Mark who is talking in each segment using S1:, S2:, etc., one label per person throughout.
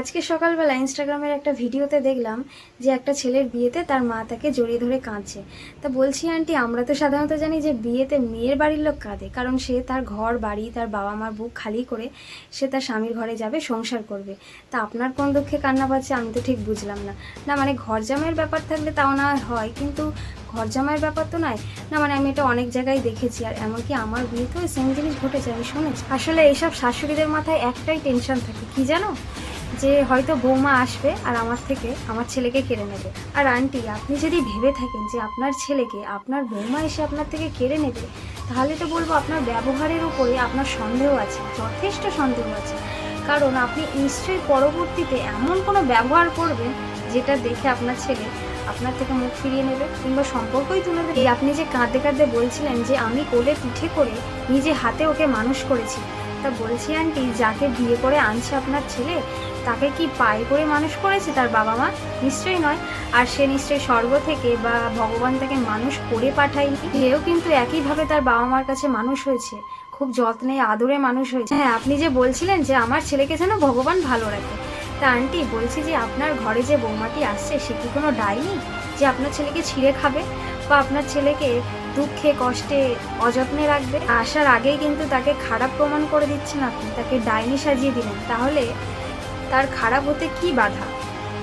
S1: আজকে সকালবেলা ইনস্টাগ্রামের একটা ভিডিওতে দেখলাম যে একটা ছেলের বিয়েতে তার মা তাকে জড়িয়ে ধরে কাঁদছে। তা বলছি, আন্টি, আমরা তো সাধারণত জানি যে বিয়েতে মেয়ের বাড়ির লোক কাঁদে, কারণ সে তার ঘর বাড়ি তার বাবা মার বুক খালি করে সে তার স্বামীর ঘরে যাবে, সংসার করবে। তা আপনার কোন দুঃখে কান্না পাচ্ছে আমি তো ঠিক বুঝলাম না। না মানে ঘর জামাইয়ের ব্যাপার থাকলে তাও না হয়, কিন্তু ঘর জামাইয়ের ব্যাপার তো নয় না। মানে আমি এটা অনেক জায়গায় দেখেছি, আর এমনকি আমার বিয়েতেও সেম জিনিস ঘটেছে, আমি শুনেছি। আসলে এইসব শাশুড়িদের মাথায় একটাই টেনশন থাকে, কি জানো, যে হয়তো বৌমা আসবে আর আমার থেকে আমার ছেলেকে কেড়ে নেবে। আর আন্টি, আপনি যদি ভেবে থাকেন যে আপনার ছেলেকে আপনার বৌমা এসে আপনার থেকে কেড়ে নেবে, তাহলে তো বলবো আপনার ব্যবহারের উপরে আপনার সন্দেহ আছে, যথেষ্ট সন্দেহ আছে। কারণ আপনি নিশ্চয়ই পরবর্তীতে এমন কোনো ব্যবহার করবেন যেটা দেখে আপনার ছেলে আপনার থেকে মুখ ফিরিয়ে নেবে কিংবা সম্পর্কই তুলে দেবে। এই আপনি যে কাঁদতে কাঁদতে বলছিলেন যে আমি কোলে পিঠে করে নিজে হাতে ওকে মানুষ করেছি, তা বলছি আন্টি, যাকে বিয়ে করে আনছে আপনার ছেলে তাকে কি পায়ে করে মানুষ করেছে তার বাবা মা? নিশ্চয়ই নয়। আর সে নিশ্চয়ই স্বর্গ থেকে বা ভগবান তাকে মানুষ করে পাঠায়নি, সেও কিন্তু একইভাবে তার বাবা মার কাছে মানুষ হয়েছে, খুব যত্নে আদরে মানুষ হয়েছে। হ্যাঁ, আপনি যে বলছিলেন যে আমার ছেলেকে যেন ভগবান ভালো রাখে, তা আন্টি বলছি যে আপনার ঘরে যে বৌমাটি আসছে সে কি কোনো ডাইনি যে আপনার ছেলেকে ছিঁড়ে খাবে বা আপনার ছেলেকে দুঃখে কষ্টে অযত্নে রাখবে? আসার আগেই কিন্তু তাকে খারাপ প্রমাণ করে দিচ্ছেন আপনি, তাকে ডাইনি সাজিয়ে দিলেন। তাহলে তার খারাপ হতে কি বাধা?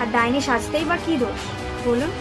S1: আর ডাইনি সাজতেই বা কি দোষ, বলুন?